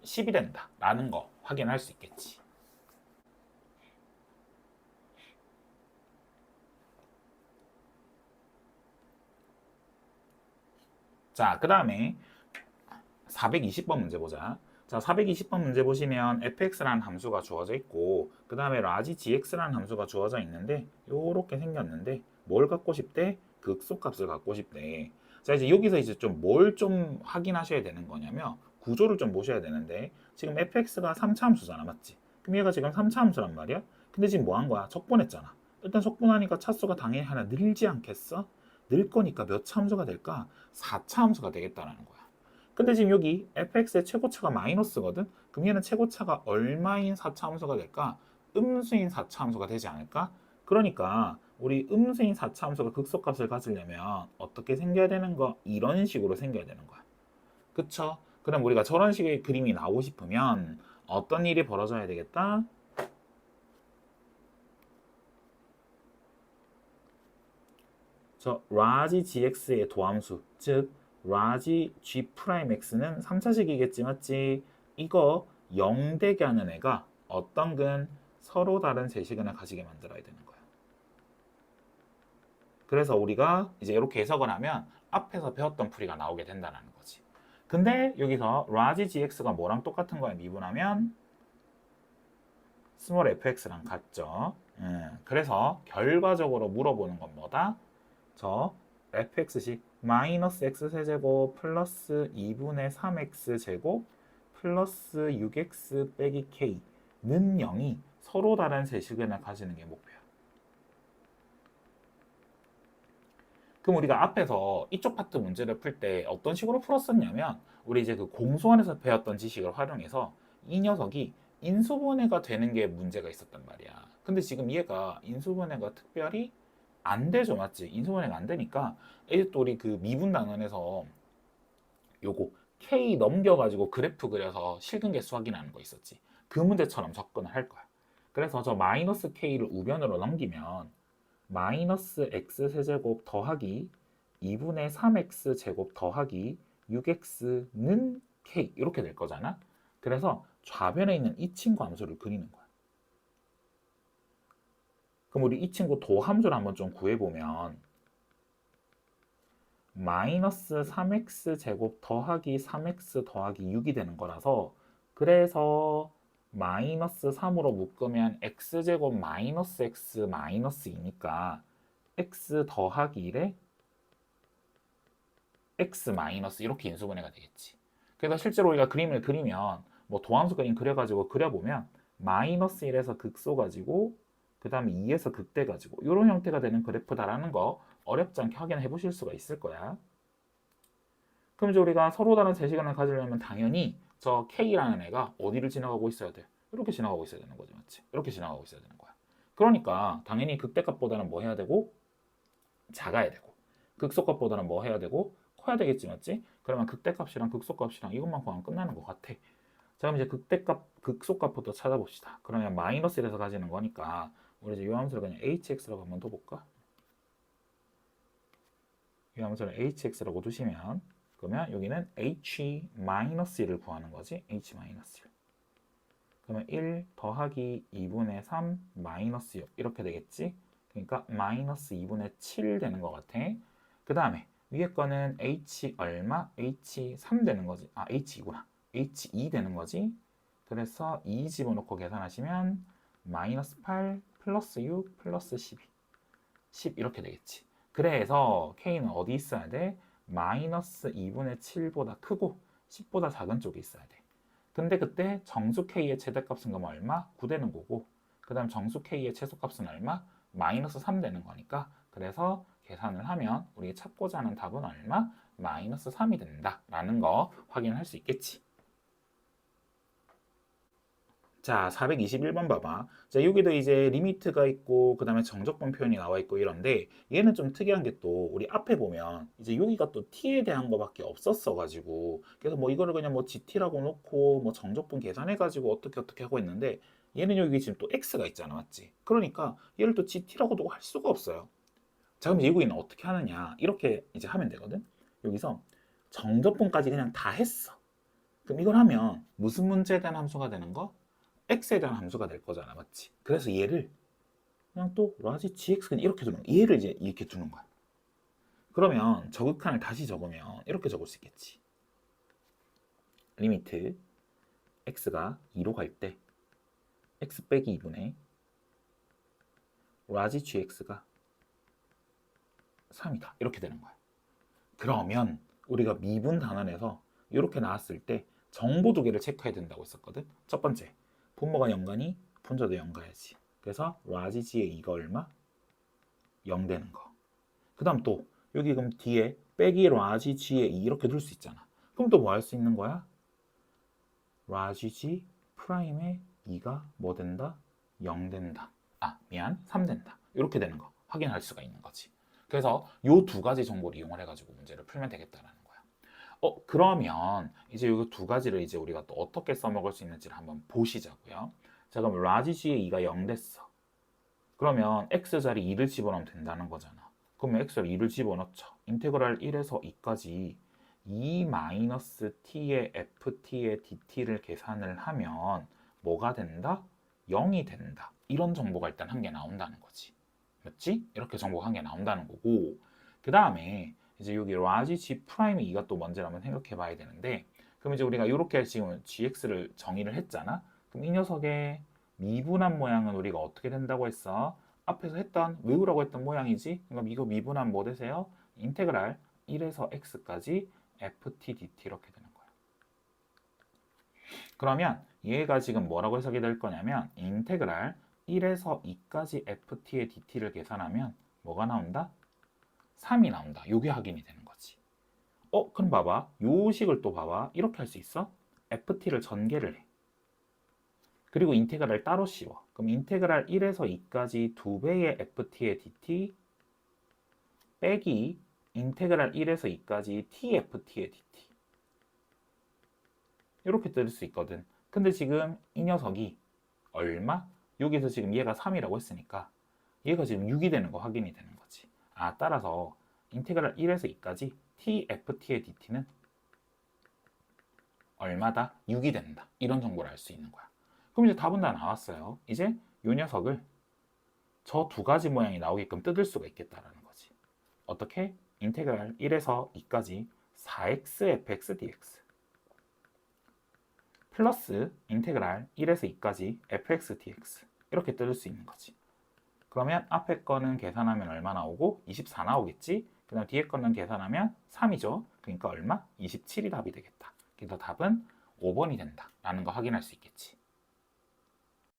10이 된다 라는 거 확인할 수 있겠지. 자, 그 다음에 420번 문제 보자. 자, 420번 문제 보시면 fx라는 함수가 주어져 있고 그 다음에 라지 gx라는 함수가 주어져 있는데 요렇게 생겼는데 뭘 갖고 싶대? 극소값을 갖고 싶대. 자, 이제 여기서 이제 좀 뭘 좀 확인하셔야 되는 거냐면 구조를 좀 보셔야 되는데 지금 fx가 3차 함수잖아. 맞지? 그럼 얘가 지금 3차 함수란 말이야? 근데 지금 뭐 한 거야? 적분했잖아. 일단 적분하니까 차수가 당연히 하나 늘지 않겠어? 늘 거니까 몇 차 함수가 될까? 4차 함수가 되겠다는 거야. 근데 지금 여기 fx의 최고차가 마이너스거든? 그럼 얘는 최고차가 얼마인 4차 함수가 될까? 음수인 4차 함수가 되지 않을까? 그러니까 우리 음수인 4차 함수가 극소값을 가지려면 어떻게 생겨야 되는 거? 이런 식으로 생겨야 되는 거야. 그쵸? 그럼 우리가 저런 식의 그림이 나오고 싶으면 어떤 일이 벌어져야 되겠다? 저 라지 gx의 도함수, 즉 라지 g'x는 3차식이겠지, 맞지? 이거 0되게 하는 애가 어떤 근 서로 다른 제시근을 가지게 만들어야 되는 거야. 그래서 우리가 이제 이렇게 해석을 하면 앞에서 배웠던 풀이가 나오게 된다는 거지. 근데 여기서 라지 gx가 뭐랑 똑같은 거야? 미분하면 스몰 fx랑 같죠. 그래서 결과적으로 물어보는 건 뭐다? 저 fx식 마이너스 x 세제곱 플러스 2분의 3x 제곱 플러스 6x 빼기 k는 0이 서로 다른 세시근을 가지는 게 목표야. 그럼 우리가 앞에서 이쪽 파트 문제를 풀 때 어떤 식으로 풀었었냐면 우리 이제 그 공소원에서 배웠던 지식을 활용해서 이 녀석이 인수분해가 되는 게 문제가 있었단 말이야. 근데 지금 얘가 인수분해가 특별히 안 되죠, 맞지? 인수분해가 안 되니까 이제 또 우리 그 미분 단원에서 요거 K 넘겨가지고 그래프 그려서 실근계수 확인하는 거 있었지. 그 문제처럼 접근을 할 거야. 그래서 저 마이너스 K를 우변으로 넘기면 마이너스 x 세제곱 더하기 2분의 3x 제곱 더하기 6x는 k 이렇게 될 거잖아. 그래서 좌변에 있는 이 친구 함수를 그리는 거야. 그럼 우리 이 친구 도함수를 한번 좀 구해보면 마이너스 3x 제곱 더하기 3x 더하기 6이 되는 거라서 그래서 마이너스 3으로 묶으면 x제곱 마이너스 x 마이너스 2니까 x 더하기 1에 x 마이너스 이렇게 인수분해가 되겠지. 그래서 실제로 우리가 그림을 그리면 뭐 도함수 그림 그려가지고 그려보면 마이너스 1에서 극소 가지고 그 다음에 2에서 극대 가지고 이런 형태가 되는 그래프다라는 거 어렵지 않게 확인해 보실 수가 있을 거야. 그럼 이제 우리가 서로 다른 세시간을 가지려면 당연히 저 K라는 애가 어디를 지나가고 있어야 돼? 이렇게 지나가고 있어야 되는 거지, 맞지? 이렇게 지나가고 있어야 되는 거야. 그러니까 당연히 극대값보다는 뭐 해야 되고 작아야 되고 극소값보다는 뭐 해야 되고 커야 되겠지, 맞지? 그러면 극대값이랑 극소값이랑 이것만 구하면 끝나는 것 같아. 자, 그럼 이제 극대값, 극소값부터 찾아봅시다. 그러면 마이너스 1에서 가지는 거니까 우리 이제 이 함수를 그냥 hx라고 한번 둬볼까? 이 함수를 hx라고 두시면 그러면 여기는 h-1을 구하는 거지. h-1. 그러면 1 더하기 2분의 3 마이너스 6 이렇게 되겠지. 그러니까 마이너스 2분의 7 되는 것 같아. 그 다음에 위에 거는 h 얼마? h3 되는 거지. 아, h2구나. h2 되는 거지. 그래서 2 집어넣고 계산하시면 마이너스 8 플러스 6 플러스 12 10 이렇게 되겠지. 그래서 k는 어디 있어야 돼? 마이너스 2분의 7보다 크고 10보다 작은 쪽에 있어야 돼. 근데 그때 정수 k의 최대값은 그럼 얼마? 9 되는 거고 그 다음 정수 k의 최소값은 얼마? 마이너스 3 되는 거니까 그래서 계산을 하면 우리 찾고자 하는 답은 얼마? 마이너스 3이 된다 라는 거 확인할 수 있겠지. 자, 421번 봐봐. 자, 여기도 이제 리미트가 있고 그 다음에 정적분 표현이 나와 있고 이런데 얘는 좀 특이한 게 또 우리 앞에 보면 이제 여기가 또 t에 대한 거밖에 없었어 가지고 그래서 뭐 이거를 그냥 뭐 gt라고 놓고 뭐 정적분 계산해 가지고 어떻게 하고 있는데 얘는 여기 지금 또 x가 있잖아, 맞지? 그러니까 얘를 또 gt라고 두고 할 수가 없어요. 자, 그럼 여기는 어떻게 하느냐 이렇게 이제 하면 되거든. 여기서 정적분까지 그냥 다 했어. 그럼 이걸 하면 무슨 문제에 대한 함수가 되는 거? x에 대한 함수가 될 거잖아, 맞지? 그래서 얘를 그냥 또 라지 gx 그냥 이렇게 두는 거야. 얘를 이제 이렇게 두는 거야. 그러면 저극한을 다시 적으면 이렇게 적을 수 있겠지. 리미트 x가 2로 갈 때 x 빼기 2분의 라지 gx가 3이다. 이렇게 되는 거야. 그러면 우리가 미분 단원에서 이렇게 나왔을 때 정보 두 개를 체크해야 된다고 했었거든. 첫 번째, 분모가 0가니 분자도 0 가야지. 그래서 라지지의 2가 얼마? 0 되는 거. 그 다음 또 여기 그럼 뒤에 빼기 라지지의 2 이렇게 둘 수 있잖아. 그럼 또 뭐 할 수 있는 거야? 라지지 프라임의 2가 뭐 된다? 0 된다. 아, 미안. 3 된다. 이렇게 되는 거 확인할 수가 있는 거지. 그래서 요 두 가지 정보를 이용을 해가지고 문제를 풀면 되겠다라는 거야. 그러면 이제 요 두 가지를 이제 우리가 또 어떻게 써먹을 수 있는지를 한번 보시자고요. 자, 그럼 라지지의 2가 0 됐어. 그러면 x자리 2를 집어넣으면 된다는 거잖아. 그러면 x자리 2를 집어넣죠. 인테그랄 1에서 2까지 2-t의 ft의 dt를 계산을 하면 뭐가 된다? 0이 된다. 이런 정보가 일단 한 개 나온다는 거지. 맞지? 이렇게 정보가 한 개 나온다는 거고 그 다음에 이제 여기 라지 g 프라임이 2가 또 뭔지를 생각해 봐야 되는데 그럼 이제 우리가 이렇게 지금 gx를 정의를 했잖아. 그럼 이 녀석의 미분한 모양은 우리가 어떻게 된다고 했어? 앞에서 했던 외우라고 했던 모양이지. 그럼 이거 미분한 뭐 되세요? 인테그랄 1에서 x까지 ft dt 이렇게 되는 거야. 그러면 얘가 지금 뭐라고 해석이 될 거냐면 인테그랄 1에서 2까지 ft의 dt를 계산하면 뭐가 나온다? 3이 나온다. 요게 확인이 되는 거지. 그럼 봐봐. 요 식을 또 봐봐. 이렇게 할 수 있어? ft를 전개를 해. 그리고 인테그랄 따로 씌워. 그럼 인테그랄 1에서 2까지 2배의 ft의 dt 빼기 인테그랄 1에서 2까지 tft의 dt 이렇게 뜰 수 있거든. 근데 지금 이 녀석이 얼마? 여기서 지금 얘가 3이라고 했으니까 얘가 지금 6이 되는 거 확인이 되는 거지. 아, 따라서 인테그랄 1에서 2까지 tft의 dt는 얼마다? 6이 된다. 이런 정보를 알 수 있는 거야. 그럼 이제 답은 다 나왔어요. 이제 이 녀석을 저 두 가지 모양이 나오게끔 뜯을 수가 있겠다라는 거지. 어떻게? 인테그랄 1에서 2까지 4x fx dx 플러스 인테그랄 1에서 2까지 fx dx 이렇게 뜯을 수 있는 거지. 그러면 앞에 거는 계산하면 얼마 나오고? 24 나오겠지? 그 다음 뒤에 거는 계산하면 3이죠. 그러니까 얼마? 27이 답이 되겠다. 그래서 답은 5번이 된다 라는 거 확인할 수 있겠지.